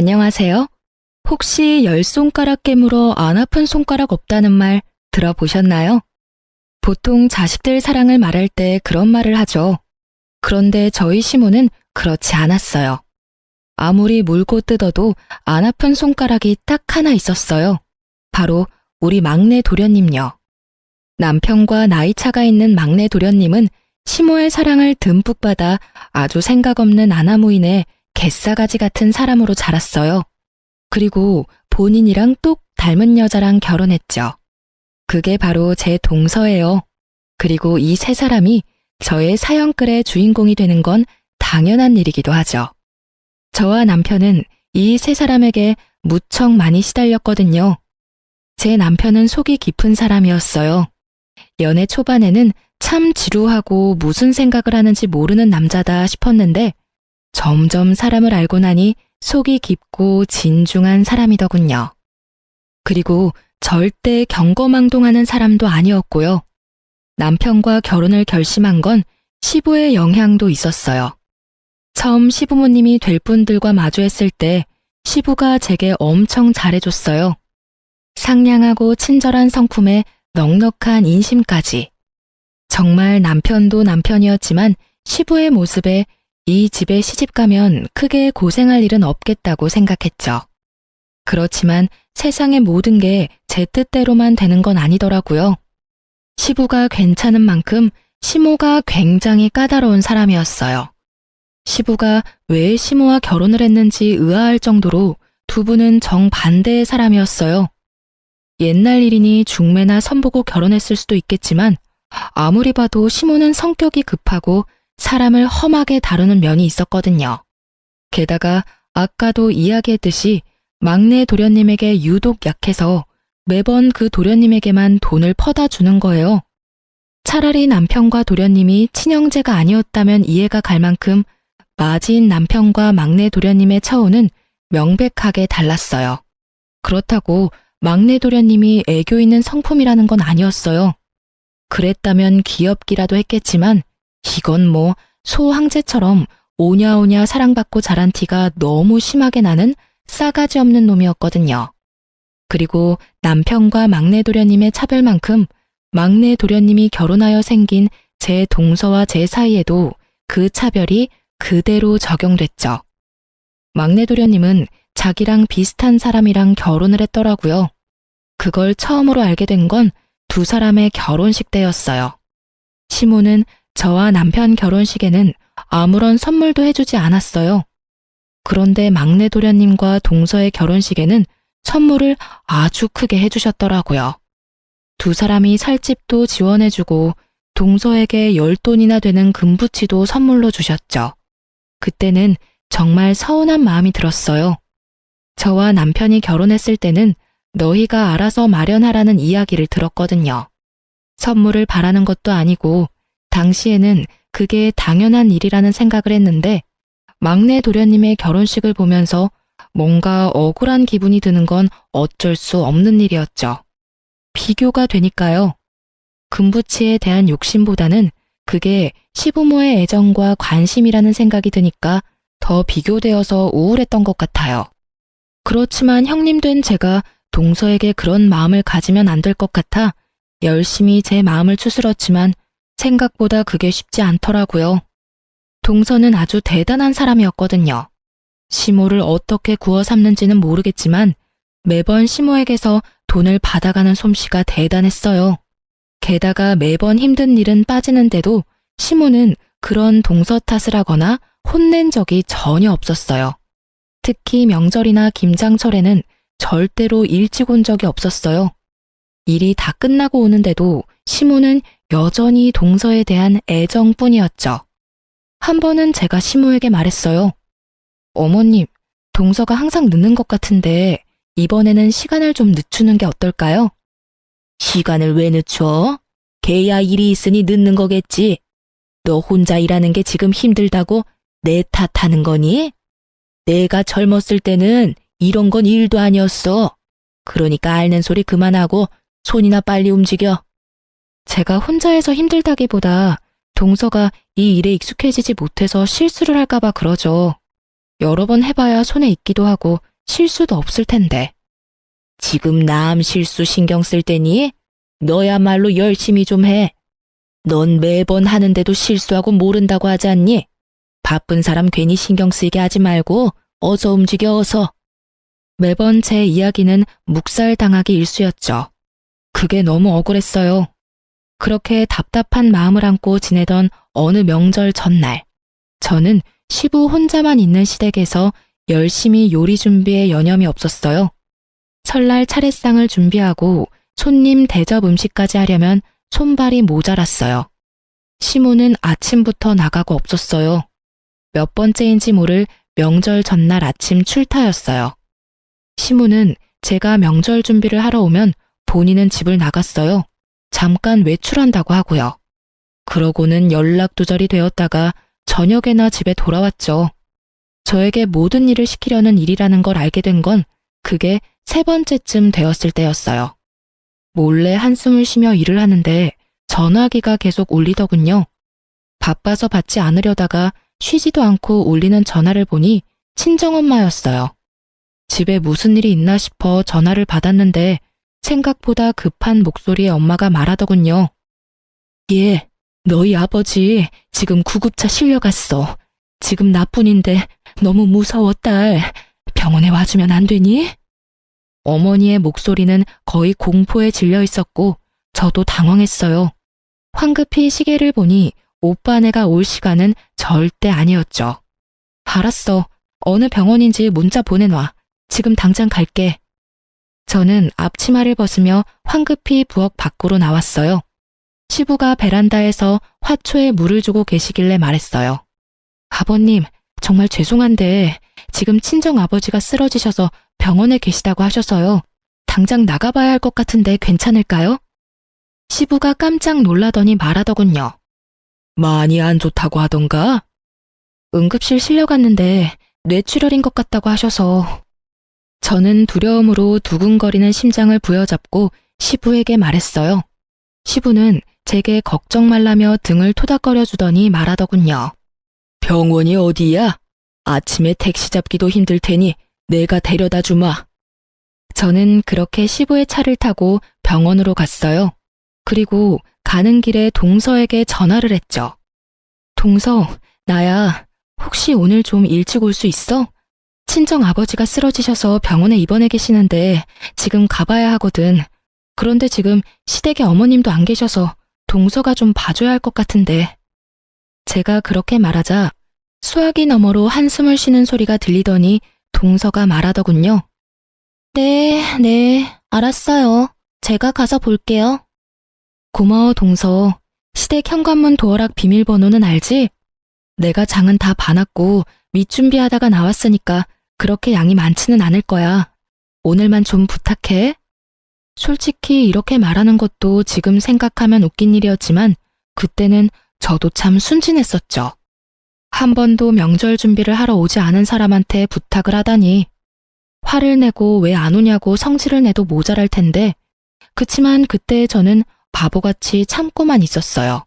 안녕하세요. 혹시 열 손가락 깨물어 안 아픈 손가락 없다는 말 들어보셨나요? 보통 자식들 사랑을 말할 때 그런 말을 하죠. 그런데 저희 시모는 그렇지 않았어요. 아무리 물고 뜯어도 안 아픈 손가락이 딱 하나 있었어요. 바로 우리 막내 도련님요. 남편과 나이 차가 있는 막내 도련님은 시모의 사랑을 듬뿍 받아 아주 생각 없는 아나무인의 갯사가지 같은 사람으로 자랐어요. 그리고 본인이랑 똑 닮은 여자랑 결혼했죠. 그게 바로 제 동서예요. 그리고 이 세 사람이 저의 사연글의 주인공이 되는 건 당연한 일이기도 하죠. 저와 남편은 이 세 사람에게 무척 많이 시달렸거든요. 제 남편은 속이 깊은 사람이었어요. 연애 초반에는 참 지루하고 무슨 생각을 하는지 모르는 남자다 싶었는데 점점 사람을 알고 나니 속이 깊고 진중한 사람이더군요. 그리고 절대 경거망동하는 사람도 아니었고요. 남편과 결혼을 결심한 건 시부의 영향도 있었어요. 처음 시부모님이 될 분들과 마주했을 때 시부가 제게 엄청 잘해줬어요. 상냥하고 친절한 성품에 넉넉한 인심까지. 정말 남편도 남편이었지만 시부의 모습에 이 집에 시집가면 크게 고생할 일은 없겠다고 생각했죠. 그렇지만 세상의 모든 게 제 뜻대로만 되는 건 아니더라고요. 시부가 괜찮은 만큼 시모가 굉장히 까다로운 사람이었어요. 시부가 왜 시모와 결혼을 했는지 의아할 정도로 두 분은 정반대의 사람이었어요. 옛날 일이니 중매나 선보고 결혼했을 수도 있겠지만 아무리 봐도 시모는 성격이 급하고 사람을 험하게 다루는 면이 있었거든요. 게다가 아까도 이야기했듯이 막내 도련님에게 유독 약해서 매번 그 도련님에게만 돈을 퍼다 주는 거예요. 차라리 남편과 도련님이 친형제가 아니었다면 이해가 갈 만큼 맞이인 남편과 막내 도련님의 처우는 명백하게 달랐어요. 그렇다고 막내 도련님이 애교 있는 성품이라는 건 아니었어요. 그랬다면 귀엽기라도 했겠지만 이건 뭐 소황제처럼 오냐오냐 사랑받고 자란 티가 너무 심하게 나는 싸가지 없는 놈이었거든요. 그리고 남편과 막내 도련님의 차별만큼 막내 도련님이 결혼하여 생긴 제 동서와 제 사이에도 그 차별이 그대로 적용됐죠. 막내 도련님은 자기랑 비슷한 사람이랑 결혼을 했더라고요. 그걸 처음으로 알게 된 건 두 사람의 결혼식 때였어요. 시모는 저와 남편 결혼식에는 아무런 선물도 해주지 않았어요. 그런데 막내 도련님과 동서의 결혼식에는 선물을 아주 크게 해주셨더라고요. 두 사람이 살 집도 지원해주고 동서에게 10돈이나 되는 금부치도 선물로 주셨죠. 그때는 정말 서운한 마음이 들었어요. 저와 남편이 결혼했을 때는 너희가 알아서 마련하라는 이야기를 들었거든요. 선물을 바라는 것도 아니고 당시에는 그게 당연한 일이라는 생각을 했는데 막내 도련님의 결혼식을 보면서 뭔가 억울한 기분이 드는 건 어쩔 수 없는 일이었죠. 비교가 되니까요. 금부치에 대한 욕심보다는 그게 시부모의 애정과 관심이라는 생각이 드니까 더 비교되어서 우울했던 것 같아요. 그렇지만 형님 된 제가 동서에게 그런 마음을 가지면 안 될 것 같아 열심히 제 마음을 추스렀지만 생각보다 그게 쉽지 않더라고요. 동서는 아주 대단한 사람이었거든요. 시모를 어떻게 구워 삼는지는 모르겠지만 매번 시모에게서 돈을 받아가는 솜씨가 대단했어요. 게다가 매번 힘든 일은 빠지는데도 시모는 그런 동서 탓을 하거나 혼낸 적이 전혀 없었어요. 특히 명절이나 김장철에는 절대로 일찍 온 적이 없었어요. 일이 다 끝나고 오는데도 시모는 여전히 동서에 대한 애정뿐이었죠. 한 번은 제가 시모에게 말했어요. 어머님, 동서가 항상 늦는 것 같은데 이번에는 시간을 좀 늦추는 게 어떨까요? 시간을 왜 늦춰? 걔야 일이 있으니 늦는 거겠지. 너 혼자 일하는 게 지금 힘들다고 내 탓하는 거니? 내가 젊었을 때는 이런 건 일도 아니었어. 그러니까 앓는 소리 그만하고 손이나 빨리 움직여. 제가 혼자 해서 힘들다기보다 동서가 이 일에 익숙해지지 못해서 실수를 할까봐 그러죠. 여러 번 해봐야 손에 익기도 하고 실수도 없을 텐데. 지금 남 실수 신경 쓸 때니? 너야말로 열심히 좀 해. 넌 매번 하는데도 실수하고 모른다고 하지 않니? 바쁜 사람 괜히 신경 쓰이게 하지 말고 어서 움직여 어서. 매번 제 이야기는 묵살당하기 일쑤였죠. 그게 너무 억울했어요. 그렇게 답답한 마음을 안고 지내던 어느 명절 전날, 저는 시부 혼자만 있는 시댁에서 열심히 요리 준비에 여념이 없었어요. 설날 차례상을 준비하고 손님 대접 음식까지 하려면 손발이 모자랐어요. 시모는 아침부터 나가고 없었어요. 몇 번째인지 모를 명절 전날 아침 출타였어요. 시모는 제가 명절 준비를 하러 오면 본인은 집을 나갔어요. 잠깐 외출한다고 하고요. 그러고는 연락두절이 되었다가 저녁에나 집에 돌아왔죠. 저에게 모든 일을 시키려는 일이라는 걸 알게 된 건 그게 3번째쯤 되었을 때였어요. 몰래 한숨을 쉬며 일을 하는데 전화기가 계속 울리더군요. 바빠서 받지 않으려다가 쉬지도 않고 울리는 전화를 보니 친정엄마였어요. 집에 무슨 일이 있나 싶어 전화를 받았는데 생각보다 급한 목소리의 엄마가 말하더군요. 예, 너희 아버지 지금 구급차 실려갔어. 지금 나뿐인데 너무 무서워 딸. 병원에 와주면 안 되니? 어머니의 목소리는 거의 공포에 질려 있었고 저도 당황했어요. 황급히 시계를 보니 오빠네가 올 시간은 절대 아니었죠. 알았어. 어느 병원인지 문자 보내놔. 지금 당장 갈게. 저는 앞치마를 벗으며 황급히 부엌 밖으로 나왔어요. 시부가 베란다에서 화초에 물을 주고 계시길래 말했어요. 아버님, 정말 죄송한데 지금 친정아버지가 쓰러지셔서 병원에 계시다고 하셔서요. 당장 나가봐야 할 것 같은데 괜찮을까요? 시부가 깜짝 놀라더니 말하더군요. 많이 안 좋다고 하던가? 응급실 실려갔는데 뇌출혈인 것 같다고 하셔서. 저는 두려움으로 두근거리는 심장을 부여잡고 시부에게 말했어요. 시부는 제게 걱정 말라며 등을 토닥거려 주더니 말하더군요. 병원이 어디야? 아침에 택시 잡기도 힘들 테니 내가 데려다 주마. 저는 그렇게 시부의 차를 타고 병원으로 갔어요. 그리고 가는 길에 동서에게 전화를 했죠. 동서, 나야. 혹시 오늘 좀 일찍 올 수 있어? 친정 아버지가 쓰러지셔서 병원에 입원해 계시는데 지금 가봐야 하거든. 그런데 지금 시댁에 어머님도 안 계셔서 동서가 좀 봐줘야 할 것 같은데. 제가 그렇게 말하자 수화기 너머로 한숨을 쉬는 소리가 들리더니 동서가 말하더군요. 네, 알았어요. 제가 가서 볼게요. 고마워, 동서. 시댁 현관문 도어락 비밀번호는 알지? 내가 장은 다 봐놨고 밑준비하다가 나왔으니까 그렇게 양이 많지는 않을 거야. 오늘만 좀 부탁해. 솔직히 이렇게 말하는 것도 지금 생각하면 웃긴 일이었지만 그때는 저도 참 순진했었죠. 한 번도 명절 준비를 하러 오지 않은 사람한테 부탁을 하다니. 화를 내고 왜 안 오냐고 성질을 내도 모자랄 텐데 그치만 그때 저는 바보같이 참고만 있었어요.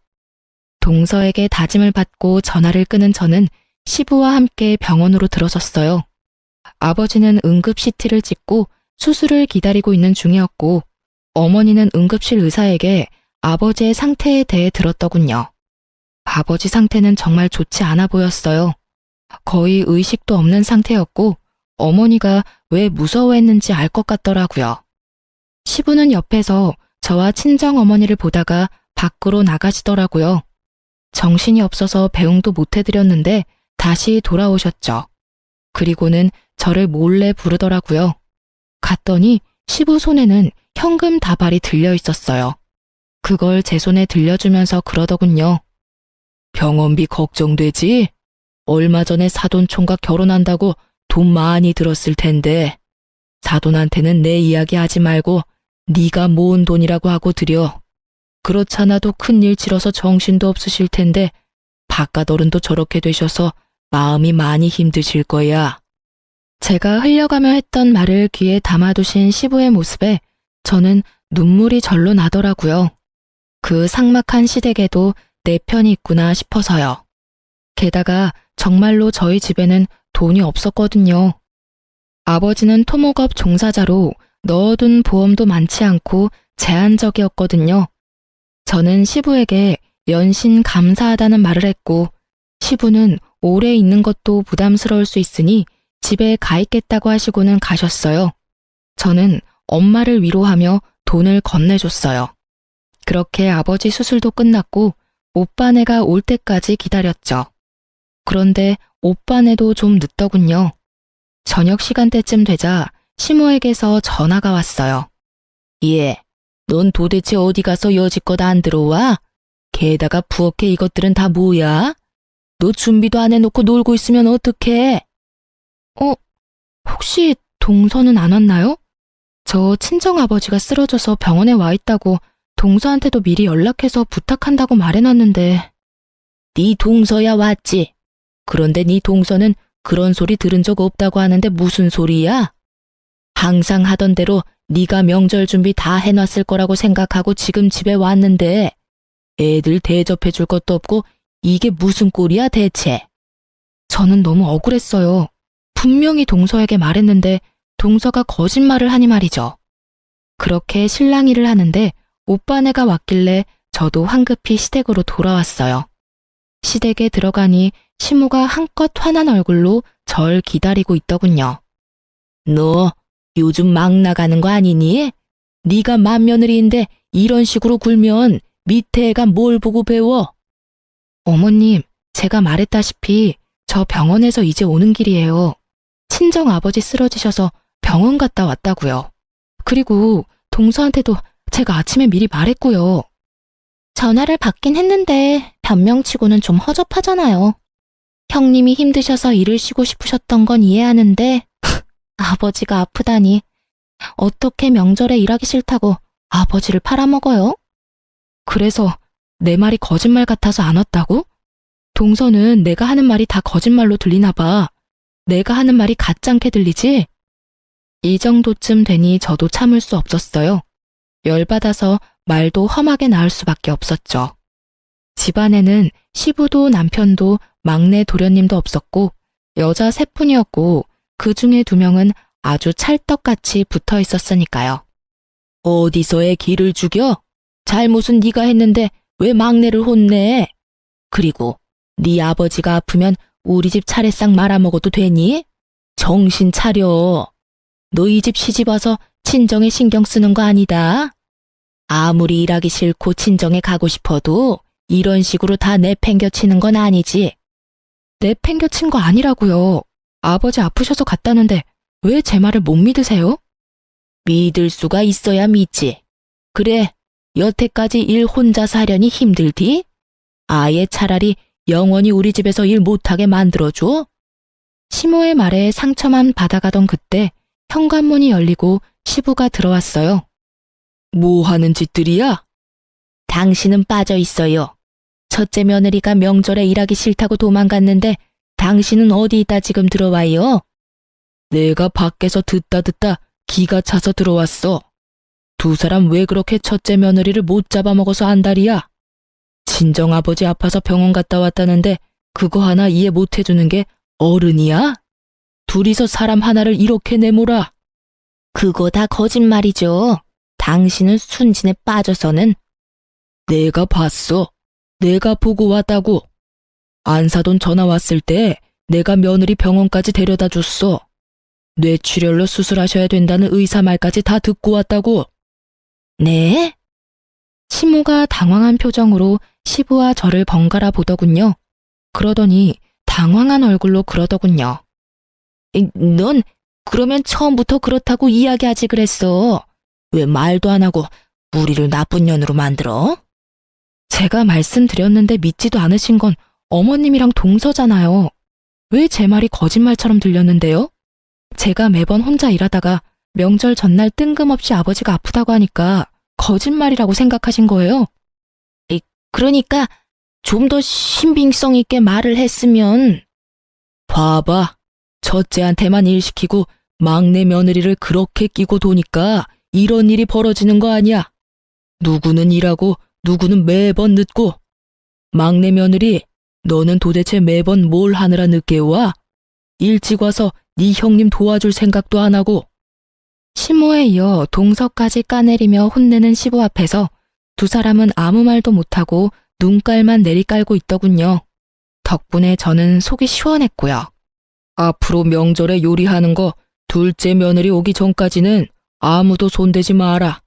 동서에게 다짐을 받고 전화를 끊은 저는 시부와 함께 병원으로 들어섰어요. 아버지는 응급 CT를 찍고 수술을 기다리고 있는 중이었고 어머니는 응급실 의사에게 아버지의 상태에 대해 들었더군요. 아버지 상태는 정말 좋지 않아 보였어요. 거의 의식도 없는 상태였고 어머니가 왜 무서워했는지 알 것 같더라고요. 시부는 옆에서 저와 친정어머니를 보다가 밖으로 나가시더라고요. 정신이 없어서 배웅도 못 해드렸는데 다시 돌아오셨죠. 그리고는 저를 몰래 부르더라고요. 갔더니 시부 손에는 현금 다발이 들려 있었어요. 그걸 제 손에 들려주면서 그러더군요. 병원비 걱정되지? 얼마 전에 사돈 총각 결혼한다고 돈 많이 들었을 텐데 사돈한테는 내 이야기 하지 말고 네가 모은 돈이라고 하고 드려. 그렇잖아도 큰일 치러서 정신도 없으실 텐데 바깥 어른도 저렇게 되셔서 마음이 많이 힘드실 거야. 제가 흘려가며 했던 말을 귀에 담아두신 시부의 모습에 저는 눈물이 절로 나더라고요. 그 삭막한 시댁에도 내 편이 있구나 싶어서요. 게다가 정말로 저희 집에는 돈이 없었거든요. 아버지는 토목업 종사자로 넣어둔 보험도 많지 않고 제한적이었거든요. 저는 시부에게 연신 감사하다는 말을 했고, 시부는 오래 있는 것도 부담스러울 수 있으니 집에 가 있겠다고 하시고는 가셨어요. 저는 엄마를 위로하며 돈을 건네줬어요. 그렇게 아버지 수술도 끝났고 오빠네가 올 때까지 기다렸죠. 그런데 오빠네도 좀 늦더군요. 저녁 시간대쯤 되자 시모에게서 전화가 왔어요. 예, 넌 도대체 어디 가서 여지껏 안 들어와? 게다가 부엌에 이것들은 다 뭐야? 너 준비도 안 해놓고 놀고 있으면 어떡해? 혹시 동서는 안 왔나요? 저 친정아버지가 쓰러져서 병원에 와 있다고 동서한테도 미리 연락해서 부탁한다고 말해놨는데. 네 동서야 왔지. 그런데 네 동서는 그런 소리 들은 적 없다고 하는데 무슨 소리야? 항상 하던 대로 네가 명절 준비 다 해놨을 거라고 생각하고 지금 집에 왔는데 애들 대접해 줄 것도 없고 이게 무슨 꼴이야 대체? 저는 너무 억울했어요. 분명히 동서에게 말했는데 동서가 거짓말을 하니 말이죠. 그렇게 실랑 일을 하는데 오빠네가 왔길래 저도 황급히 시댁으로 돌아왔어요. 시댁에 들어가니 시모가 한껏 화난 얼굴로 절 기다리고 있더군요. 너 요즘 막 나가는 거 아니니? 네가 맏며느리인데 이런 식으로 굴면 밑에 애가 뭘 보고 배워? 어머님, 제가 말했다시피 저 병원에서 이제 오는 길이에요. 친정 아버지 쓰러지셔서 병원 갔다 왔다고요. 그리고 동서한테도 제가 아침에 미리 말했고요. 전화를 받긴 했는데 변명치고는 좀 허접하잖아요. 형님이 힘드셔서 일을 쉬고 싶으셨던 건 이해하는데 아버지가 아프다니 어떻게 명절에 일하기 싫다고 아버지를 팔아먹어요? 그래서 내 말이 거짓말 같아서 안 왔다고? 동서는 내가 하는 말이 다 거짓말로 들리나 봐. 내가 하는 말이 가짜게 들리지? 이 정도쯤 되니 저도 참을 수 없었어요. 열받아서 말도 험하게 나올 수밖에 없었죠. 집안에는 시부도 남편도 막내 도련님도 없었고 여자 셋뿐이었고 그 중에 2명은 아주 찰떡같이 붙어 있었으니까요. 어디서 애 기를 죽여? 잘못은 네가 했는데 왜 막내를 혼내? 그리고 네 아버지가 아프면 우리 집 차례상 말아먹어도 되니? 정신 차려. 너 이 집 시집 와서 친정에 신경 쓰는 거 아니다. 아무리 일하기 싫고 친정에 가고 싶어도 이런 식으로 다 내팽겨치는 건 아니지. 내팽겨친 거 아니라고요. 아버지 아프셔서 갔다는데 왜 제 말을 못 믿으세요? 믿을 수가 있어야 믿지. 그래, 여태까지 일 혼자서 하려니 힘들디? 아예 차라리 영원히 우리 집에서 일 못하게 만들어줘? 시모의 말에 상처만 받아가던 그때 현관문이 열리고 시부가 들어왔어요. 뭐 하는 짓들이야? 당신은 빠져 있어요. 첫째 며느리가 명절에 일하기 싫다고 도망갔는데 당신은 어디 있다 지금 들어와요? 내가 밖에서 듣다 기가 차서 들어왔어. 2 사람 왜 그렇게 첫째 며느리를 못 잡아먹어서 안달이야? 친정아버지 아파서 병원 갔다 왔다는데 그거 하나 이해 못 해주는 게 어른이야? 둘이서 사람 하나를 이렇게 내몰아. 그거 다 거짓말이죠. 당신은 순진에 빠져서는. 내가 봤어. 내가 보고 왔다고. 안사돈 전화 왔을 때 내가 며느리 병원까지 데려다 줬어. 뇌출혈로 수술하셔야 된다는 의사 말까지 다 듣고 왔다고. 네? 시모가 당황한 표정으로 시부와 저를 번갈아 보더군요. 그러더니 당황한 얼굴로 그러더군요. 넌 그러면 처음부터 그렇다고 이야기하지 그랬어. 왜 말도 안 하고 우리를 나쁜 년으로 만들어? 제가 말씀드렸는데 믿지도 않으신 건 어머님이랑 동서잖아요. 왜 제 말이 거짓말처럼 들렸는데요? 제가 매번 혼자 일하다가 명절 전날 뜬금없이 아버지가 아프다고 하니까 거짓말이라고 생각하신 거예요? 그러니까 좀 더 신빙성 있게 말을 했으면. 봐봐. 첫째한테만 일 시키고 막내 며느리를 그렇게 끼고 도니까 이런 일이 벌어지는 거 아니야. 누구는 일하고 누구는 매번 늦고. 막내 며느리, 너는 도대체 매번 뭘 하느라 늦게 와? 일찍 와서 네 형님 도와줄 생각도 안 하고. 시모에 이어 동서까지 까내리며 혼내는 시부 앞에서 두 사람은 아무 말도 못하고 눈깔만 내리깔고 있더군요. 덕분에 저는 속이 시원했고요. 앞으로 명절에 요리하는 거 둘째 며느리 오기 전까지는 아무도 손대지 마라.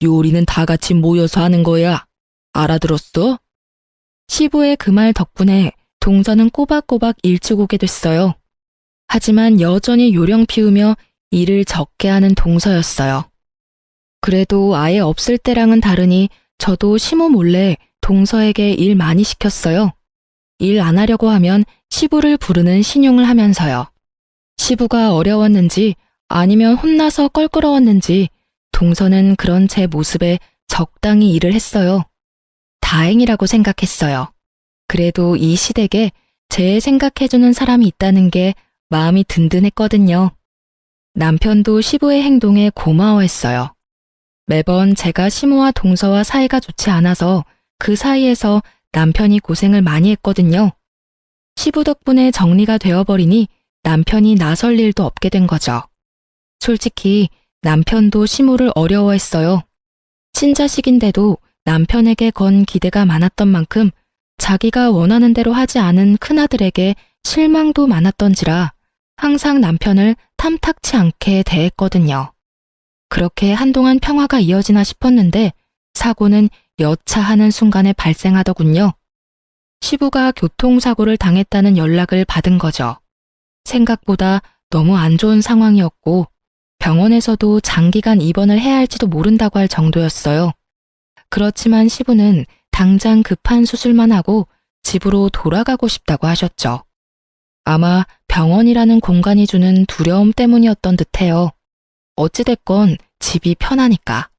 요리는 다 같이 모여서 하는 거야. 알아들었어? 시부의 그 말 덕분에 동서는 꼬박꼬박 일찍 오게 됐어요. 하지만 여전히 요령 피우며 일을 적게 하는 동서였어요. 그래도 아예 없을 때랑은 다르니 저도 시모 몰래 동서에게 일 많이 시켰어요. 일 안 하려고 하면 시부를 부르는 신용을 하면서요. 시부가 어려웠는지 아니면 혼나서 껄끄러웠는지 동서는 그런 제 모습에 적당히 일을 했어요. 다행이라고 생각했어요. 그래도 이 시댁에 제 생각해주는 사람이 있다는 게 마음이 든든했거든요. 남편도 시부의 행동에 고마워했어요. 매번 제가 시모와 동서와 사이가 좋지 않아서 그 사이에서 남편이 고생을 많이 했거든요. 시부 덕분에 정리가 되어버리니 남편이 나설 일도 없게 된 거죠. 솔직히 남편도 시모를 어려워했어요. 친자식인데도 남편에게 건 기대가 많았던 만큼 자기가 원하는 대로 하지 않은 큰아들에게 실망도 많았던지라 항상 남편을 탐탁치 않게 대했거든요. 그렇게 한동안 평화가 이어지나 싶었는데 사고는 여차하는 순간에 발생하더군요. 시부가 교통사고를 당했다는 연락을 받은 거죠. 생각보다 너무 안 좋은 상황이었고 병원에서도 장기간 입원을 해야 할지도 모른다고 할 정도였어요. 그렇지만 시부는 당장 급한 수술만 하고 집으로 돌아가고 싶다고 하셨죠. 아마 병원이라는 공간이 주는 두려움 때문이었던 듯해요. 어찌됐건 집이 편하니까.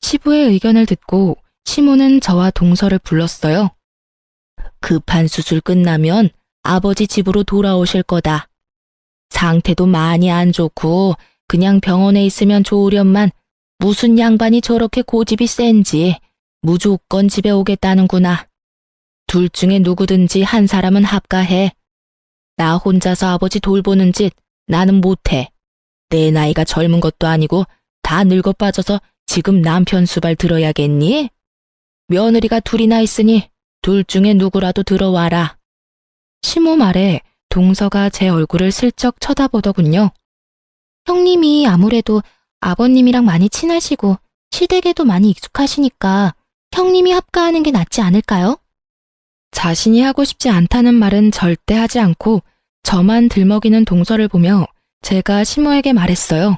시부의 의견을 듣고 시모는 저와 동서를 불렀어요. 급한 수술 끝나면 아버지 집으로 돌아오실 거다. 상태도 많이 안 좋고 그냥 병원에 있으면 좋으련만 무슨 양반이 저렇게 고집이 센지 무조건 집에 오겠다는구나. 둘 중에 누구든지 한 사람은 합가해. 나 혼자서 아버지 돌보는 짓 나는 못해. 내 나이가 젊은 것도 아니고 다 늙어 빠져서 지금 남편 수발 들어야겠니? 며느리가 둘이나 있으니 둘 중에 누구라도 들어와라. 시모 말에 동서가 제 얼굴을 슬쩍 쳐다보더군요. 형님이 아무래도 아버님이랑 많이 친하시고 시댁에도 많이 익숙하시니까 형님이 합가하는 게 낫지 않을까요? 자신이 하고 싶지 않다는 말은 절대 하지 않고 저만 들먹이는 동서를 보며 제가 시모에게 말했어요.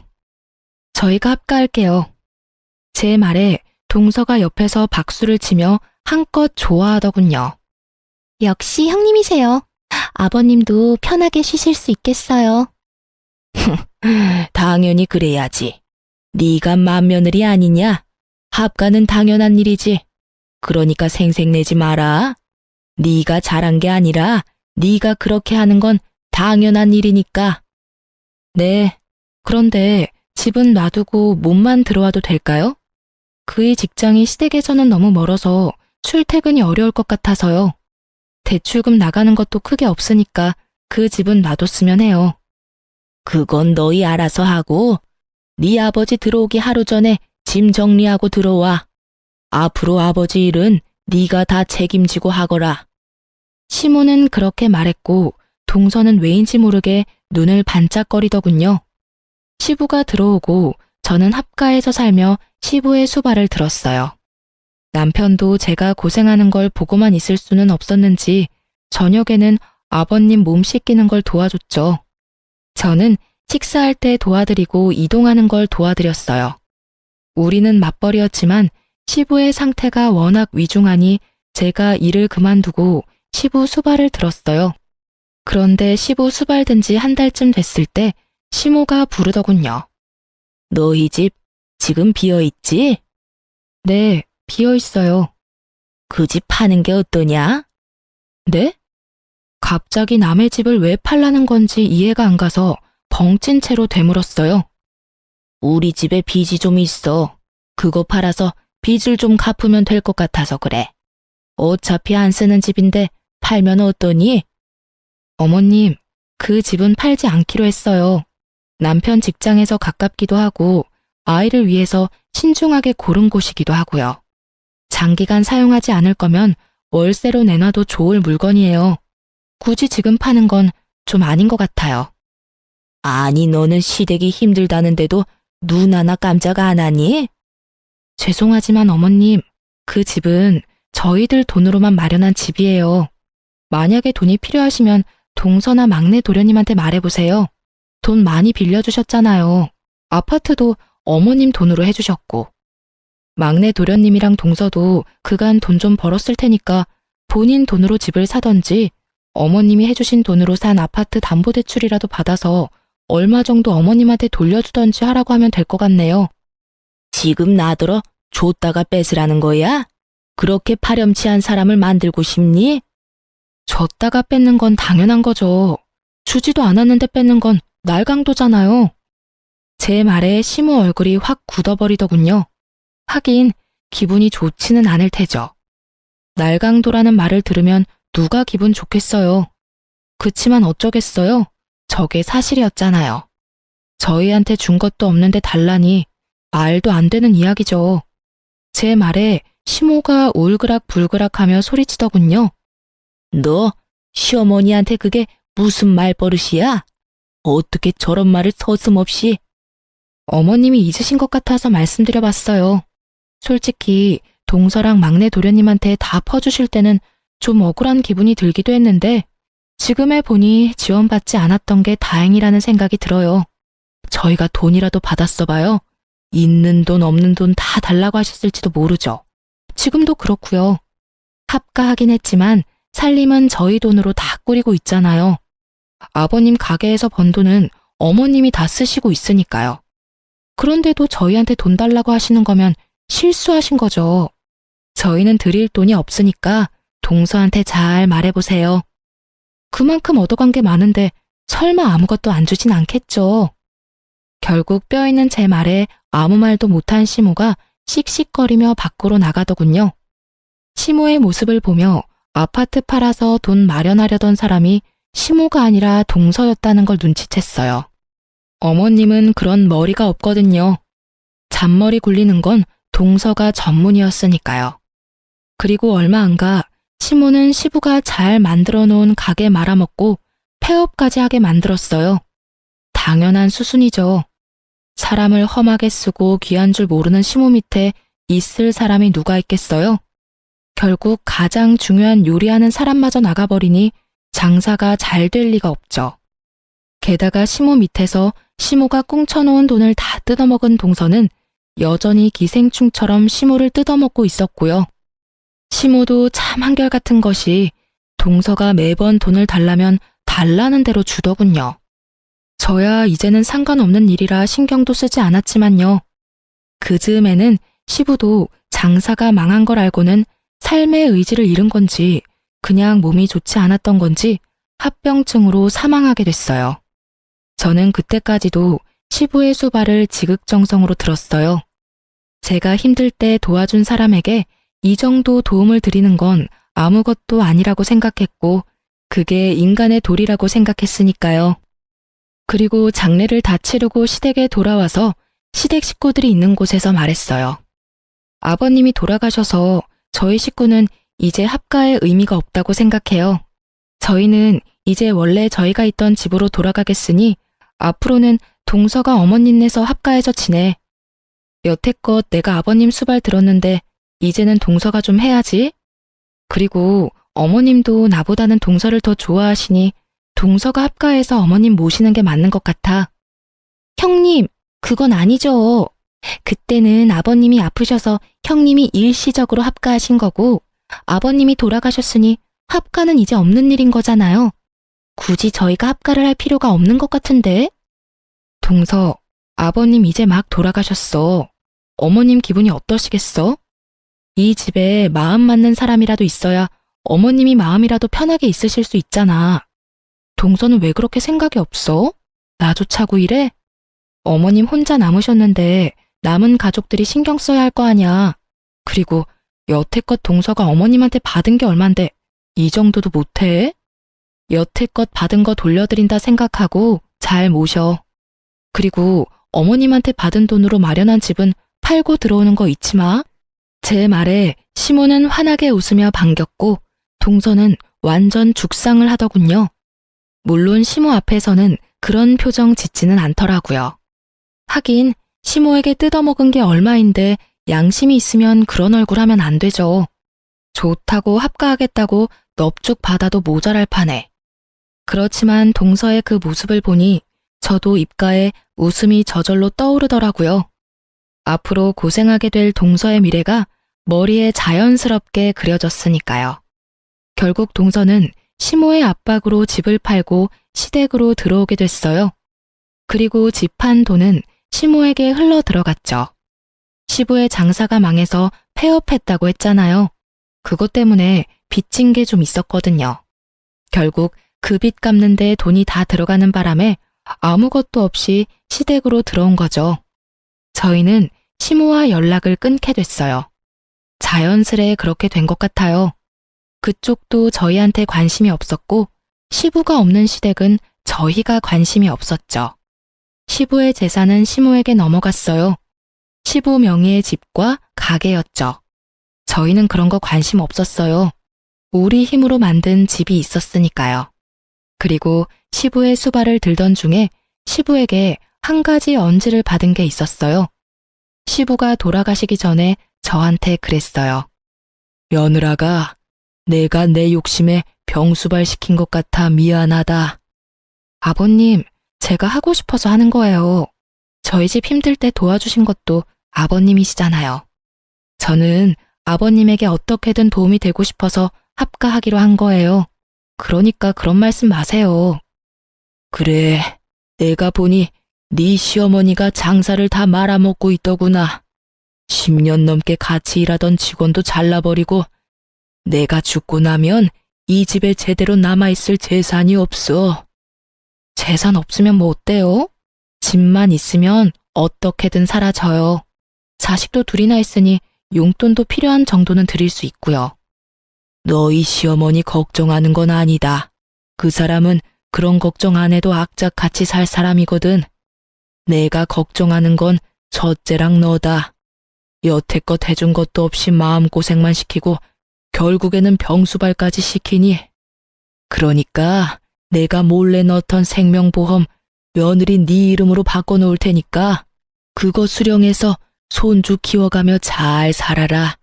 저희가 합가할게요. 제 말에 동서가 옆에서 박수를 치며 한껏 좋아하더군요. 역시 형님이세요. 아버님도 편하게 쉬실 수 있겠어요. 당연히 그래야지. 네가 맏며느리 아니냐? 합가는 당연한 일이지. 그러니까 생색내지 마라. 네가 잘한 게 아니라 네가 그렇게 하는 건 당연한 일이니까. 네, 그런데 집은 놔두고 몸만 들어와도 될까요? 그의 직장이 시댁에서는 너무 멀어서 출퇴근이 어려울 것 같아서요. 대출금 나가는 것도 크게 없으니까 그 집은 놔뒀으면 해요. 그건 너희 알아서 하고 네 아버지 들어오기 하루 전에 짐 정리하고 들어와. 앞으로 아버지 일은 네가 다 책임지고 하거라. 시모는 그렇게 말했고 동서는 왜인지 모르게 눈을 반짝거리더군요. 시부가 들어오고 저는 합가에서 살며 시부의 수발을 들었어요. 남편도 제가 고생하는 걸 보고만 있을 수는 없었는지 저녁에는 아버님 몸 씻기는 걸 도와줬죠. 저는 식사할 때 도와드리고 이동하는 걸 도와드렸어요. 우리는 맞벌이였지만 시부의 상태가 워낙 위중하니 제가 일을 그만두고 시부 수발을 들었어요. 그런데 시부 수발된 지 한 달쯤 됐을 때 시모가 부르더군요. 너희 집 지금 비어있지? 네, 비어있어요. 그 집 파는 게 어떠냐? 네? 갑자기 남의 집을 왜 팔라는 건지 이해가 안 가서 벙찐 채로 되물었어요. 우리 집에 빚이 좀 있어. 그거 팔아서 빚을 좀 갚으면 될 것 같아서 그래. 어차피 안 쓰는 집인데 팔면 어떠니? 어머님, 그 집은 팔지 않기로 했어요. 남편 직장에서 가깝기도 하고 아이를 위해서 신중하게 고른 곳이기도 하고요. 장기간 사용하지 않을 거면 월세로 내놔도 좋을 물건이에요. 굳이 지금 파는 건 좀 아닌 것 같아요. 아니, 너는 시댁이 힘들다는데도 눈 하나 깜짝 안 하니? 죄송하지만 어머님, 그 집은 저희들 돈으로만 마련한 집이에요. 만약에 돈이 필요하시면 동서나 막내 도련님한테 말해보세요. 돈 많이 빌려주셨잖아요. 아파트도 어머님 돈으로 해주셨고. 막내 도련님이랑 동서도 그간 돈 좀 벌었을 테니까 본인 돈으로 집을 사던지 어머님이 해주신 돈으로 산 아파트 담보대출이라도 받아서 얼마 정도 어머님한테 돌려주던지 하라고 하면 될 것 같네요. 지금 나더러 줬다가 뺏으라는 거야? 그렇게 파렴치한 사람을 만들고 싶니? 줬다가 뺏는 건 당연한 거죠. 주지도 않았는데 뺏는 건 날강도잖아요. 제 말에 시모 얼굴이 확 굳어버리더군요. 하긴 기분이 좋지는 않을 테죠. 날강도라는 말을 들으면 누가 기분 좋겠어요. 그치만 어쩌겠어요. 저게 사실이었잖아요. 저희한테 준 것도 없는데 달라니 말도 안 되는 이야기죠. 제 말에 시모가 울그락불그락하며 소리치더군요. 너 시어머니한테 그게 무슨 말버릇이야? 어떻게 저런 말을 서슴없이? 어머님이 잊으신 것 같아서 말씀드려봤어요. 솔직히 동서랑 막내 도련님한테 다 퍼주실 때는 좀 억울한 기분이 들기도 했는데 지금에 보니 지원받지 않았던 게 다행이라는 생각이 들어요. 저희가 돈이라도 받았어 봐요. 있는 돈 없는 돈 다 달라고 하셨을지도 모르죠. 지금도 그렇고요. 합가하긴 했지만 살림은 저희 돈으로 다 꾸리고 있잖아요. 아버님 가게에서 번 돈은 어머님이 다 쓰시고 있으니까요. 그런데도 저희한테 돈 달라고 하시는 거면 실수하신 거죠. 저희는 드릴 돈이 없으니까 동서한테 잘 말해보세요. 그만큼 얻어간 게 많은데 설마 아무것도 안 주진 않겠죠. 결국 뼈있는 제 말에 아무 말도 못한 시모가 씩씩거리며 밖으로 나가더군요. 시모의 모습을 보며 아파트 팔아서 돈 마련하려던 사람이 시모가 아니라 동서였다는 걸 눈치챘어요. 어머님은 그런 머리가 없거든요. 잔머리 굴리는 건 동서가 전문이었으니까요. 그리고 얼마 안 가 시모는 시부가 잘 만들어 놓은 가게 말아먹고 폐업까지 하게 만들었어요. 당연한 수순이죠. 사람을 험하게 쓰고 귀한 줄 모르는 시모 밑에 있을 사람이 누가 있겠어요? 결국 가장 중요한 요리하는 사람마저 나가버리니 장사가 잘 될 리가 없죠. 게다가 시모 밑에서 시모가 꽁쳐놓은 돈을 다 뜯어먹은 동서는 여전히 기생충처럼 시모를 뜯어먹고 있었고요. 시모도 참 한결같은 것이 동서가 매번 돈을 달라면 달라는 대로 주더군요. 저야 이제는 상관없는 일이라 신경도 쓰지 않았지만요. 그 즈음에는 시부도 장사가 망한 걸 알고는 삶의 의지를 잃은 건지 그냥 몸이 좋지 않았던 건지 합병증으로 사망하게 됐어요. 저는 그때까지도 시부의 수발을 지극정성으로 들었어요. 제가 힘들 때 도와준 사람에게 이 정도 도움을 드리는 건 아무것도 아니라고 생각했고 그게 인간의 도리라고 생각했으니까요. 그리고 장례를 다 치르고 시댁에 돌아와서 시댁 식구들이 있는 곳에서 말했어요. 아버님이 돌아가셔서 저희 식구는 이제 합가의 의미가 없다고 생각해요. 저희는 이제 원래 저희가 있던 집으로 돌아가겠으니 앞으로는 동서가 어머님네서 합가해서 지내. 여태껏 내가 아버님 수발 들었는데 이제는 동서가 좀 해야지. 그리고 어머님도 나보다는 동서를 더 좋아하시니 동서가 합가해서 어머님 모시는 게 맞는 것 같아. 형님, 그건 아니죠. 그때는 아버님이 아프셔서 형님이 일시적으로 합가하신 거고 아버님이 돌아가셨으니 합가는 이제 없는 일인 거잖아요. 굳이 저희가 합가를 할 필요가 없는 것 같은데? 동서, 아버님 이제 막 돌아가셨어. 어머님 기분이 어떠시겠어? 이 집에 마음 맞는 사람이라도 있어야 어머님이 마음이라도 편하게 있으실 수 있잖아. 동서는 왜 그렇게 생각이 없어? 나조차고 이래? 어머님 혼자 남으셨는데 남은 가족들이 신경 써야 할 거 아냐. 그리고 여태껏 동서가 어머님한테 받은 게 얼만데 이 정도도 못해? 여태껏 받은 거 돌려드린다 생각하고 잘 모셔. 그리고 어머님한테 받은 돈으로 마련한 집은 팔고 들어오는 거 잊지 마. 제 말에 시모는 환하게 웃으며 반겼고 동서는 완전 죽상을 하더군요. 물론 시모 앞에서는 그런 표정 짓지는 않더라고요. 하긴 시모에게 뜯어먹은 게 얼마인데 양심이 있으면 그런 얼굴 하면 안 되죠. 좋다고 합가하겠다고 넙죽 받아도 모자랄 판에. 그렇지만 동서의 그 모습을 보니 저도 입가에 웃음이 저절로 떠오르더라고요. 앞으로 고생하게 될 동서의 미래가 머리에 자연스럽게 그려졌으니까요. 결국 동서는 시모의 압박으로 집을 팔고 시댁으로 들어오게 됐어요. 그리고 집 판 돈은 시모에게 흘러 들어갔죠. 시부의 장사가 망해서 폐업했다고 했잖아요. 그것 때문에 빚진 게 좀 있었거든요. 결국 그 빚 갚는데 돈이 다 들어가는 바람에 아무것도 없이 시댁으로 들어온 거죠. 저희는 시모와 연락을 끊게 됐어요. 자연스레 그렇게 된 것 같아요. 그쪽도 저희한테 관심이 없었고 시부가 없는 시댁은 저희가 관심이 없었죠. 시부의 재산은 시모에게 넘어갔어요. 시부 명의의 집과 가게였죠. 저희는 그런 거 관심 없었어요. 우리 힘으로 만든 집이 있었으니까요. 그리고 시부의 수발을 들던 중에 시부에게 한 가지 언지를 받은 게 있었어요. 시부가 돌아가시기 전에 저한테 그랬어요. 며느라가 내가 내 욕심에 병수발 시킨 것 같아 미안하다. 아버님, 제가 하고 싶어서 하는 거예요. 저희 집 힘들 때 도와주신 것도 아버님이시잖아요. 저는 아버님에게 어떻게든 도움이 되고 싶어서 합가하기로 한 거예요. 그러니까 그런 말씀 마세요. 그래, 내가 보니 네 시어머니가 장사를 다 말아먹고 있더구나. 10년 넘게 같이 일하던 직원도 잘라버리고 내가 죽고 나면 이 집에 제대로 남아있을 재산이 없어. 재산 없으면 뭐 어때요? 집만 있으면 어떻게든 사라져요. 자식도 둘이나 있으니 용돈도 필요한 정도는 드릴 수 있고요. 너희 시어머니 걱정하는 건 아니다. 그 사람은 그런 걱정 안 해도 악착같이 살 사람이거든. 내가 걱정하는 건 첫째랑 너다. 여태껏 해준 것도 없이 마음고생만 시키고 결국에는 병수발까지 시키니. 그러니까 내가 몰래 넣던 생명보험 며느리 네 이름으로 바꿔놓을 테니까 그거 수령해서 손주 키워가며 잘 살아라.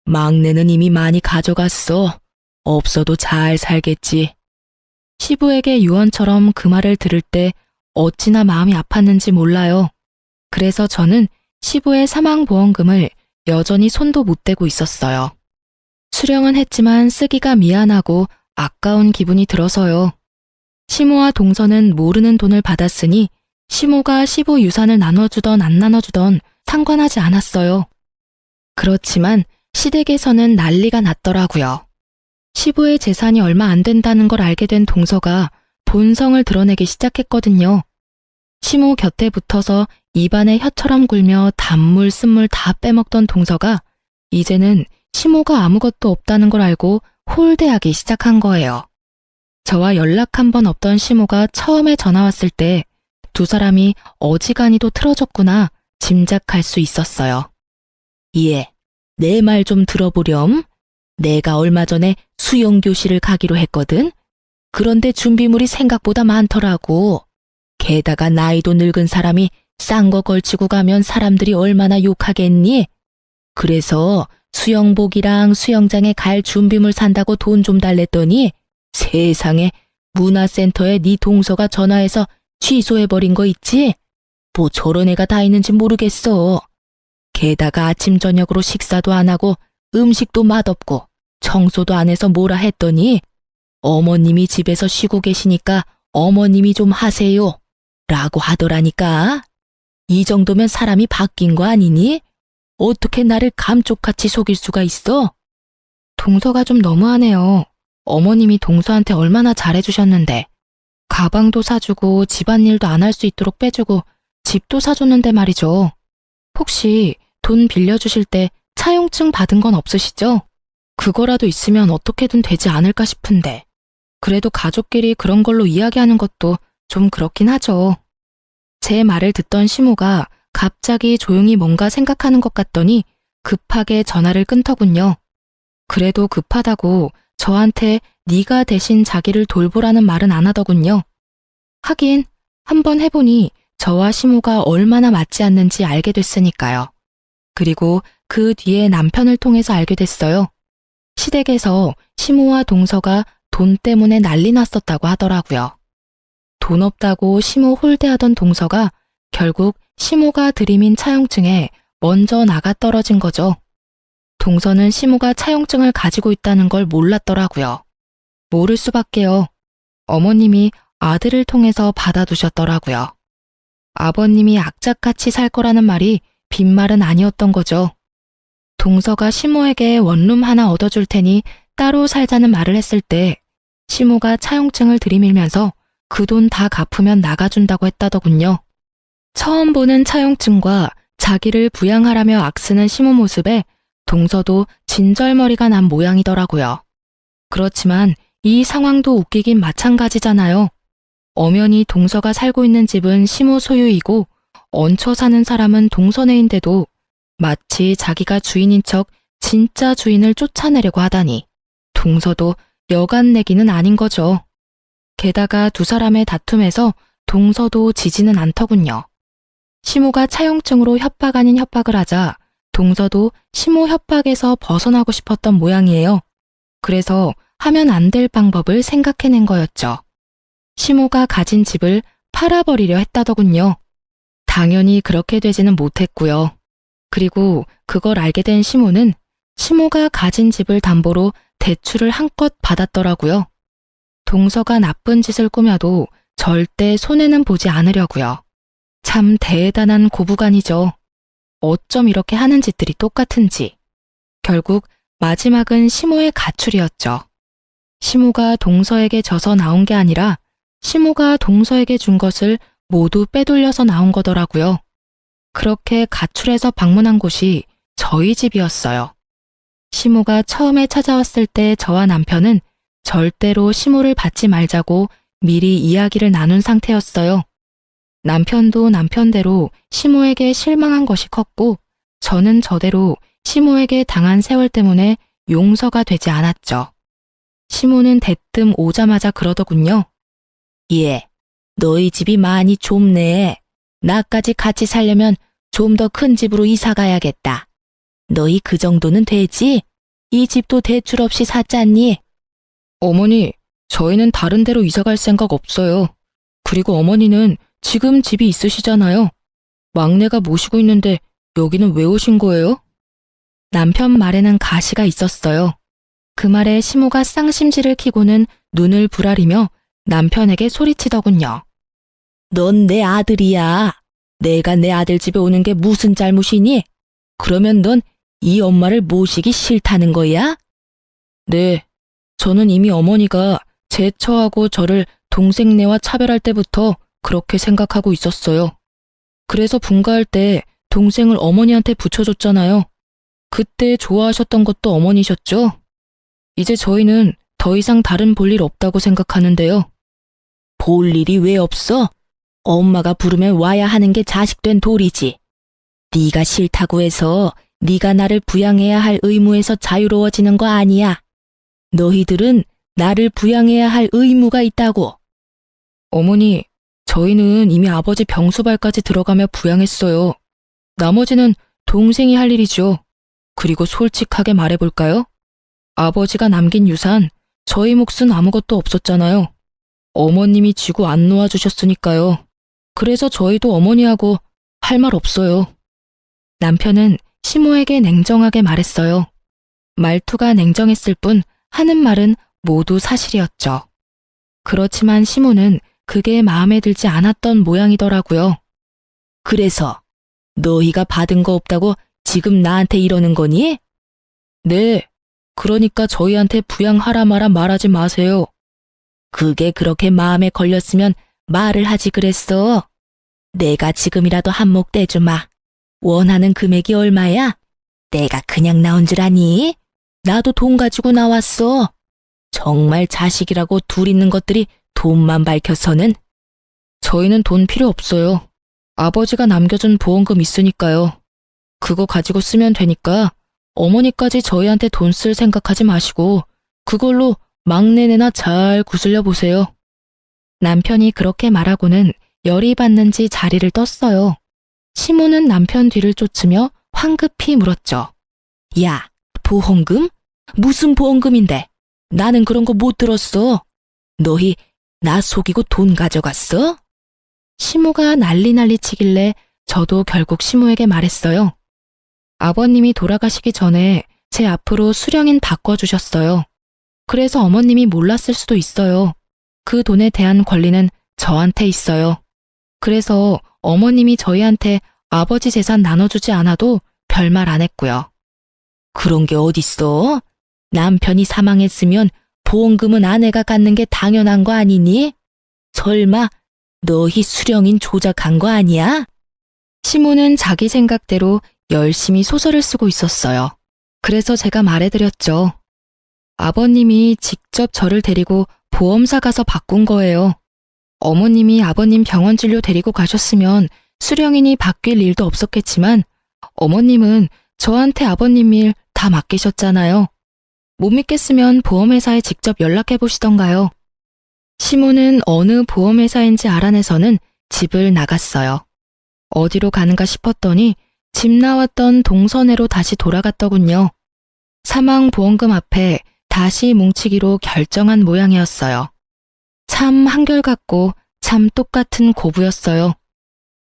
막내는 이미 많이 가져갔어. 없어도 잘 살겠지. 시부에게 유언처럼 그 말을 들을 때 어찌나 마음이 아팠는지 몰라요. 그래서 저는 시부의 사망보험금을 여전히 손도 못 대고 있었어요. 수령은 했지만 쓰기가 미안하고 아까운 기분이 들어서요. 시모와 동서는 모르는 돈을 받았으니 시모가 시부 유산을 나눠주던 안 나눠주던 상관하지 않았어요. 그렇지만 시댁에서는 난리가 났더라고요. 시부의 재산이 얼마 안 된다는 걸 알게 된 동서가 본성을 드러내기 시작했거든요. 시모 곁에 붙어서 입안에 혀처럼 굴며 단물 쓴물 다 빼먹던 동서가 이제는 시모가 아무것도 없다는 걸 알고 홀대하기 시작한 거예요. 저와 연락 한 번 없던 시모가 처음에 전화 왔을 때 두 사람이 어지간히도 틀어졌구나 짐작할 수 있었어요. 예, 내 말 좀 들어보렴. 내가 얼마 전에 수영교실을 가기로 했거든. 그런데 준비물이 생각보다 많더라고. 게다가 나이도 늙은 사람이 싼 거 걸치고 가면 사람들이 얼마나 욕하겠니? 그래서 수영복이랑 수영장에 갈 준비물 산다고 돈 좀 달랬더니 세상에 문화센터에 네 동서가 전화해서 취소해버린 거 있지? 뭐 저런 애가 다 있는지 모르겠어. 게다가 아침 저녁으로 식사도 안 하고 음식도 맛없고 청소도 안 해서 뭐라 했더니 어머님이 집에서 쉬고 계시니까 어머님이 좀 하세요 라고 하더라니까. 이 정도면 사람이 바뀐 거 아니니? 어떻게 나를 감쪽같이 속일 수가 있어? 동서가 좀 너무하네요. 어머님이 동서한테 얼마나 잘해주셨는데 가방도 사주고 집안일도 안 할 수 있도록 빼주고 집도 사줬는데 말이죠. 혹시 돈 빌려주실 때 차용증 받은 건 없으시죠? 그거라도 있으면 어떻게든 되지 않을까 싶은데. 그래도 가족끼리 그런 걸로 이야기하는 것도 좀 그렇긴 하죠. 제 말을 듣던 시모가 갑자기 조용히 뭔가 생각하는 것 같더니 급하게 전화를 끊더군요. 그래도 급하다고 저한테 네가 대신 자기를 돌보라는 말은 안 하더군요. 하긴 한번 해보니 저와 시모가 얼마나 맞지 않는지 알게 됐으니까요. 그리고 그 뒤에 남편을 통해서 알게 됐어요. 시댁에서 시모와 동서가 돈 때문에 난리 났었다고 하더라고요. 돈 없다고 시모 홀대하던 동서가 결국 시모가 들이민 차용증에 먼저 나가 떨어진 거죠. 동서는 시모가 차용증을 가지고 있다는 걸 몰랐더라고요. 모를 수밖에요. 어머님이 아들을 통해서 받아두셨더라고요. 아버님이 악착같이 살 거라는 말이 빈말은 아니었던 거죠. 동서가 시모에게 원룸 하나 얻어줄 테니 따로 살자는 말을 했을 때 시모가 차용증을 들이밀면서 그 돈 다 갚으면 나가준다고 했다더군요. 처음 보는 차용증과 자기를 부양하라며 악쓰는 시모 모습에 동서도 진절머리가 난 모양이더라고요. 그렇지만 이 상황도 웃기긴 마찬가지잖아요. 엄연히 동서가 살고 있는 집은 시모 소유이고 얹혀 사는 사람은 동서네인데도 마치 자기가 주인인 척 진짜 주인을 쫓아내려고 하다니 동서도 여간 내기는 아닌 거죠. 게다가 두 사람의 다툼에서 동서도 지지는 않더군요. 시모가 차용증으로 협박 아닌 협박을 하자 동서도 시모 협박에서 벗어나고 싶었던 모양이에요. 그래서 하면 안 될 방법을 생각해낸 거였죠. 시모가 가진 집을 팔아버리려 했다더군요. 당연히 그렇게 되지는 못했고요. 그리고 그걸 알게 된 시모는 시모가 가진 집을 담보로 대출을 한껏 받았더라고요. 동서가 나쁜 짓을 꾸며도 절대 손해는 보지 않으려고요. 참 대단한 고부간이죠. 어쩜 이렇게 하는 짓들이 똑같은지. 결국 마지막은 시모의 가출이었죠. 시모가 동서에게 져서 나온 게 아니라 시모가 동서에게 준 것을 모두 빼돌려서 나온 거더라고요. 그렇게 가출해서 방문한 곳이 저희 집이었어요. 시모가 처음에 찾아왔을 때 저와 남편은 절대로 시모를 받지 말자고 미리 이야기를 나눈 상태였어요. 남편도 남편대로 시모에게 실망한 것이 컸고 저는 저대로 시모에게 당한 세월 때문에 용서가 되지 않았죠. 시모는 대뜸 오자마자 그러더군요. 예, 너희 집이 많이 좁네. 나까지 같이 살려면 좀 더 큰 집으로 이사 가야겠다. 너희 그 정도는 되지? 이 집도 대출 없이 샀잖니? 어머니, 저희는 다른 데로 이사 갈 생각 없어요. 그리고 어머니는 지금 집이 있으시잖아요. 막내가 모시고 있는데 여기는 왜 오신 거예요? 남편 말에는 가시가 있었어요. 그 말에 시모가 쌍심지를 켜고는 눈을 부라리며 남편에게 소리치더군요. 넌 내 아들이야. 내가 내 아들 집에 오는 게 무슨 잘못이니? 그러면 넌 이 엄마를 모시기 싫다는 거야? 네, 저는 이미 어머니가 제 처하고 저를 동생네와 차별할 때부터 그렇게 생각하고 있었어요. 그래서 분가할 때 동생을 어머니한테 붙여줬잖아요. 그때 좋아하셨던 것도 어머니셨죠? 이제 저희는 더 이상 다른 볼 일 없다고 생각하는데요. 볼 일이 왜 없어? 엄마가 부르면 와야 하는 게 자식된 도리지. 네가 싫다고 해서 네가 나를 부양해야 할 의무에서 자유로워지는 거 아니야. 너희들은 나를 부양해야 할 의무가 있다고. 어머니, 저희는 이미 아버지 병수발까지 들어가며 부양했어요. 나머지는 동생이 할 일이죠. 그리고 솔직하게 말해볼까요? 아버지가 남긴 유산, 저희 몫은 아무것도 없었잖아요. 어머님이 쥐고 안 놓아주셨으니까요. 그래서 저희도 어머니하고 할 말 없어요. 남편은 시모에게 냉정하게 말했어요. 말투가 냉정했을 뿐 하는 말은 모두 사실이었죠. 그렇지만 시모는 그게 마음에 들지 않았던 모양이더라고요. 그래서 너희가 받은 거 없다고 지금 나한테 이러는 거니? 네, 그러니까 저희한테 부양하라 마라 말하지 마세요. 그게 그렇게 마음에 걸렸으면 말을 하지 그랬어. 내가 지금이라도 한몫 떼주마. 원하는 금액이 얼마야? 내가 그냥 나온 줄 아니? 나도 돈 가지고 나왔어. 정말 자식이라고 둘 있는 것들이 돈만 밝혀서는. 저희는 돈 필요 없어요. 아버지가 남겨준 보험금 있으니까요. 그거 가지고 쓰면 되니까 어머니까지 저희한테 돈 쓸 생각하지 마시고 그걸로 막내네나 잘 구슬려 보세요. 남편이 그렇게 말하고는 열이 받는지 자리를 떴어요. 시모는 남편 뒤를 쫓으며 황급히 물었죠. 야, 보험금? 무슨 보험금인데? 나는 그런 거 못 들었어. 너희 나 속이고 돈 가져갔어? 시모가 난리 치길래 저도 결국 시모에게 말했어요. 아버님이 돌아가시기 전에 제 앞으로 수령인 바꿔주셨어요. 그래서 어머님이 몰랐을 수도 있어요. 그 돈에 대한 권리는 저한테 있어요. 그래서 어머님이 저희한테 아버지 재산 나눠주지 않아도 별말 안 했고요. 그런 게 어딨어? 남편이 사망했으면 보험금은 아내가 갖는 게 당연한 거 아니니? 설마 너희 수령인 조작한 거 아니야? 시모는 자기 생각대로 열심히 소설을 쓰고 있었어요. 그래서 제가 말해드렸죠. 아버님이 직접 저를 데리고 보험사 가서 바꾼 거예요. 어머님이 아버님 병원 진료 데리고 가셨으면 수령인이 바뀔 일도 없었겠지만 어머님은 저한테 아버님 일 다 맡기셨잖아요. 못 믿겠으면 보험회사에 직접 연락해 보시던가요. 시모는 어느 보험회사인지 알아내서는 집을 나갔어요. 어디로 가는가 싶었더니 집 나왔던 동선회로 다시 돌아갔더군요. 사망보험금 앞에 다시 뭉치기로 결정한 모양이었어요. 참 한결같고 참 똑같은 고부였어요.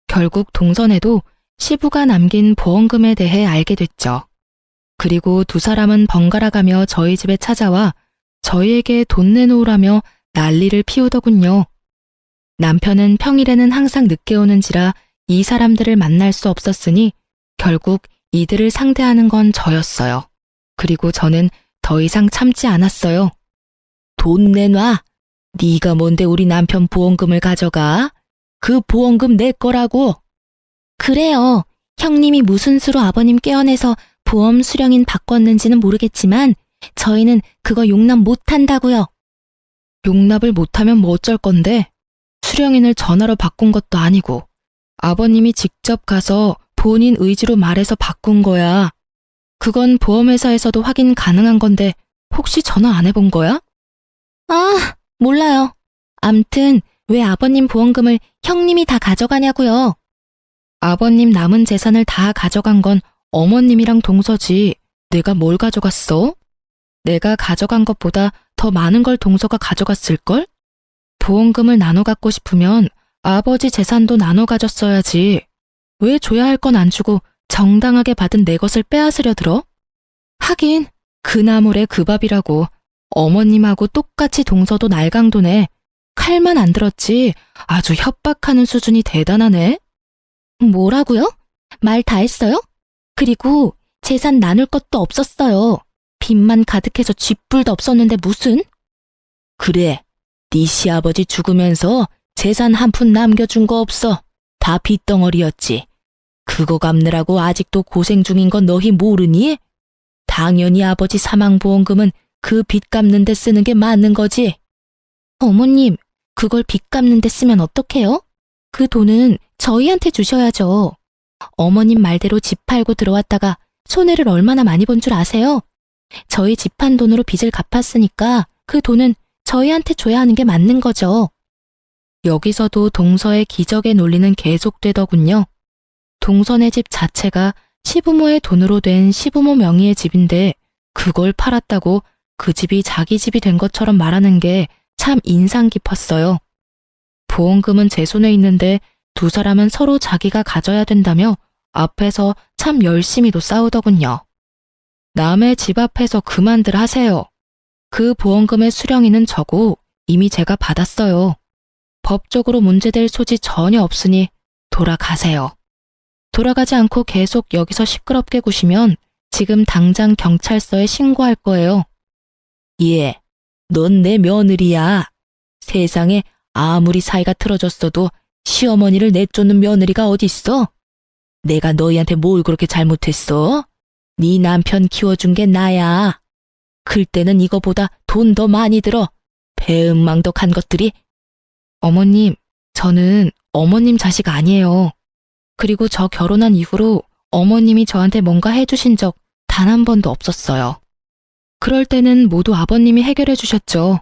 결국 동선회도 시부가 남긴 보험금에 대해 알게 됐죠. 그리고 두 사람은 번갈아가며 저희 집에 찾아와 저희에게 돈 내놓으라며 난리를 피우더군요. 남편은 평일에는 항상 늦게 오는지라 이 사람들을 만날 수 없었으니 결국 이들을 상대하는 건 저였어요. 그리고 저는 더 이상 참지 않았어요. 돈 내놔. 네가 뭔데 우리 남편 보험금을 가져가? 그 보험금 내 거라고. 그래요. 형님이 무슨 수로 아버님 깨어내서 보험 수령인 바꿨는지는 모르겠지만 저희는 그거 용납 못한다고요. 용납을 못하면 뭐 어쩔 건데? 수령인을 전화로 바꾼 것도 아니고 아버님이 직접 가서 본인 의지로 말해서 바꾼 거야. 그건 보험회사에서도 확인 가능한 건데 혹시 전화 안 해본 거야? 아, 몰라요. 암튼 왜 아버님 보험금을 형님이 다 가져가냐고요. 아버님 남은 재산을 다 가져간 건 어머님이랑 동서지 내가 뭘 가져갔어? 내가 가져간 것보다 더 많은 걸 동서가 가져갔을걸? 보험금을 나눠 갖고 싶으면 아버지 재산도 나눠 가졌어야지. 왜 줘야 할 건 안 주고 정당하게 받은 내 것을 빼앗으려 들어? 하긴 그 나물에 그 밥이라고. 어머님하고 똑같이 동서도 날강도네. 칼만 안 들었지 아주 협박하는 수준이 대단하네. 뭐라고요? 말 다 했어요? 그리고 재산 나눌 것도 없었어요. 빚만 가득해서 쥐뿔도 없었는데 무슨? 그래, 네 시아버지 죽으면서 재산 한 푼 남겨준 거 없어. 다 빚덩어리였지. 그거 갚느라고 아직도 고생 중인 건 너희 모르니? 당연히 아버지 사망보험금은 그 빚 갚는 데 쓰는 게 맞는 거지. 어머님, 그걸 빚 갚는 데 쓰면 어떡해요? 그 돈은 저희한테 주셔야죠. 어머님 말대로 집 팔고 들어왔다가 손해를 얼마나 많이 본 줄 아세요? 저희 집 판 돈으로 빚을 갚았으니까 그 돈은 저희한테 줘야 하는 게 맞는 거죠. 여기서도 동서의 기적의 논리는 계속되더군요. 동선의 집 자체가 시부모의 돈으로 된 시부모 명의의 집인데 그걸 팔았다고 그 집이 자기 집이 된 것처럼 말하는 게 참 인상 깊었어요. 보험금은 제 손에 있는데 두 사람은 서로 자기가 가져야 된다며 앞에서 참 열심히도 싸우더군요. 남의 집 앞에서 그만들 하세요. 그 보험금의 수령인은 저고 이미 제가 받았어요. 법적으로 문제될 소지 전혀 없으니 돌아가세요. 돌아가지 않고 계속 여기서 시끄럽게 구시면 지금 당장 경찰서에 신고할 거예요. 예, 넌 내 며느리야. 세상에 아무리 사이가 틀어졌어도 시어머니를 내쫓는 며느리가 어딨어? 내가 너희한테 뭘 그렇게 잘못했어? 네 남편 키워준 게 나야. 클 때는 이거보다 돈 더 많이 들어. 배은망덕한 것들이. 어머님, 저는 어머님 자식 아니에요. 그리고 저 결혼한 이후로 어머님이 저한테 뭔가 해주신 적 단 한 번도 없었어요. 그럴 때는 모두 아버님이 해결해 주셨죠.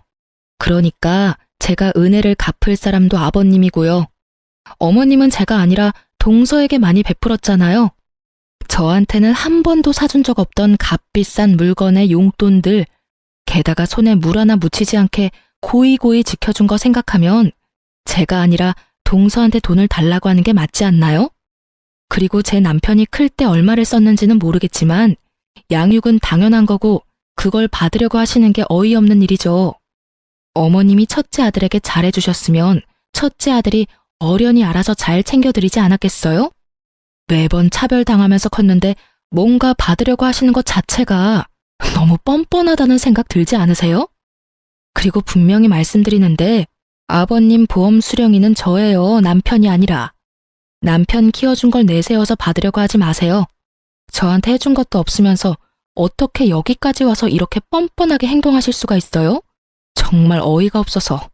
그러니까 제가 은혜를 갚을 사람도 아버님이고요. 어머님은 제가 아니라 동서에게 많이 베풀었잖아요. 저한테는 한 번도 사준 적 없던 값비싼 물건의 용돈들, 게다가 손에 물 하나 묻히지 않게 고이고이 지켜준 거 생각하면 제가 아니라 동서한테 돈을 달라고 하는 게 맞지 않나요? 그리고 제 남편이 클 때 얼마를 썼는지는 모르겠지만 양육은 당연한 거고 그걸 받으려고 하시는 게 어이없는 일이죠. 어머님이 첫째 아들에게 잘해주셨으면 첫째 아들이 어련히 알아서 잘 챙겨드리지 않았겠어요? 매번 차별당하면서 컸는데 뭔가 받으려고 하시는 것 자체가 너무 뻔뻔하다는 생각 들지 않으세요? 그리고 분명히 말씀드리는데 아버님 보험 수령인은 저예요. 남편이 아니라. 남편 키워준 걸 내세워서 받으려고 하지 마세요. 저한테 해준 것도 없으면서 어떻게 여기까지 와서 이렇게 뻔뻔하게 행동하실 수가 있어요? 정말 어이가 없어서.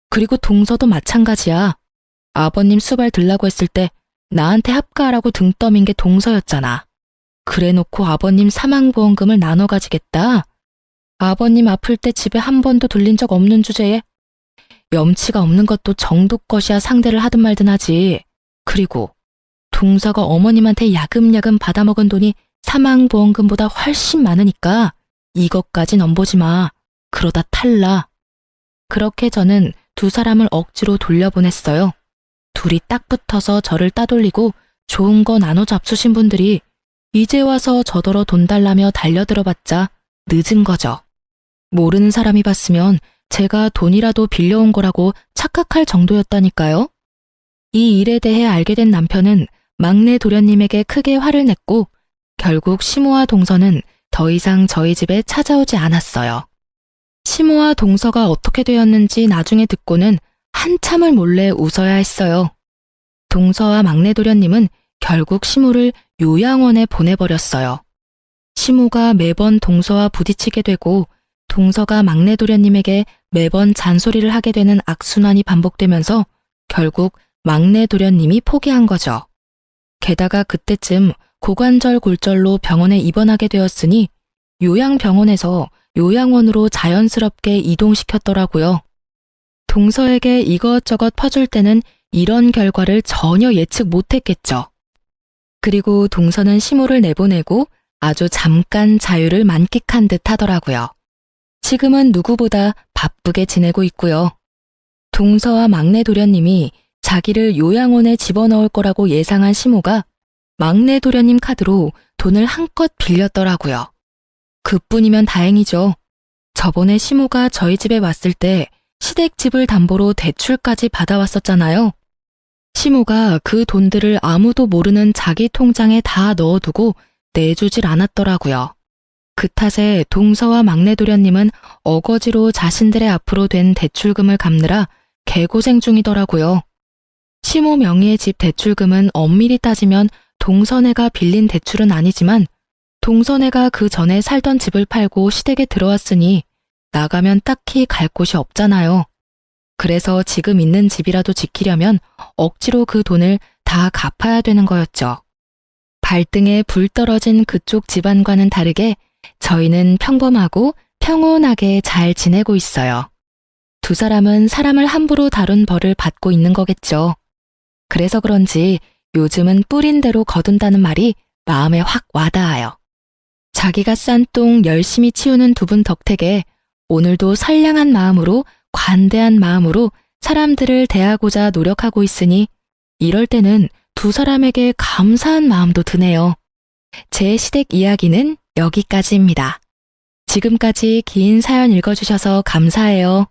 그리고 동서도 마찬가지야. 아버님 수발 들라고 했을 때 나한테 합가하라고 등 떠민 게 동서였잖아. 그래놓고 아버님 사망보험금을 나눠 가지겠다. 아버님 아플 때 집에 한 번도 들린 적 없는 주제에 염치가 없는 것도 정도 것이야 상대를 하든 말든 하지. 그리고 동서가 어머님한테 야금야금 받아먹은 돈이 사망보험금보다 훨씬 많으니까 이것까지 넘보지 마. 그러다 탈라. 그렇게 저는 두 사람을 억지로 돌려보냈어요. 둘이 딱 붙어서 저를 따돌리고 좋은 거 나눠 잡수신 분들이 이제 와서 저더러 돈 달라며 달려들어봤자 늦은 거죠. 모르는 사람이 봤으면 제가 돈이라도 빌려온 거라고 착각할 정도였다니까요. 이 일에 대해 알게 된 남편은 막내 도련님에게 크게 화를 냈고 결국 시모와 동서는 더 이상 저희 집에 찾아오지 않았어요. 시모와 동서가 어떻게 되었는지 나중에 듣고는 한참을 몰래 웃어야 했어요. 동서와 막내 도련님은 결국 시모를 요양원에 보내버렸어요. 시모가 매번 동서와 부딪히게 되고 동서가 막내 도련님에게 매번 잔소리를 하게 되는 악순환이 반복되면서 결국 막내 도련님이 포기한 거죠. 게다가 그때쯤 고관절 골절로 병원에 입원하게 되었으니 요양병원에서 요양원으로 자연스럽게 이동시켰더라고요. 동서에게 이것저것 퍼줄 때는 이런 결과를 전혀 예측 못했겠죠. 그리고 동서는 시모를 내보내고 아주 잠깐 자유를 만끽한 듯 하더라고요. 지금은 누구보다 바쁘게 지내고 있고요. 동서와 막내 도련님이 자기를 요양원에 집어넣을 거라고 예상한 시모가 막내 도련님 카드로 돈을 한껏 빌렸더라고요. 그뿐이면 다행이죠. 저번에 시모가 저희 집에 왔을 때 시댁집을 담보로 대출까지 받아왔었잖아요. 시모가 그 돈들을 아무도 모르는 자기 통장에 다 넣어두고 내주질 않았더라고요. 그 탓에 동서와 막내 도련님은 어거지로 자신들의 앞으로 된 대출금을 갚느라 개고생 중이더라고요. 시모 명의의 집 대출금은 엄밀히 따지면 동서네가 빌린 대출은 아니지만 동서네가 그 전에 살던 집을 팔고 시댁에 들어왔으니 나가면 딱히 갈 곳이 없잖아요. 그래서 지금 있는 집이라도 지키려면 억지로 그 돈을 다 갚아야 되는 거였죠. 발등에 불 떨어진 그쪽 집안과는 다르게 저희는 평범하고 평온하게 잘 지내고 있어요. 두 사람은 사람을 함부로 다룬 벌을 받고 있는 거겠죠. 그래서 그런지 요즘은 뿌린 대로 거둔다는 말이 마음에 확 와닿아요. 자기가 싼 똥 열심히 치우는 두 분 덕택에 오늘도 선량한 마음으로 관대한 마음으로 사람들을 대하고자 노력하고 있으니 이럴 때는 두 사람에게 감사한 마음도 드네요. 제 시댁 이야기는 여기까지입니다. 지금까지 긴 사연 읽어주셔서 감사해요.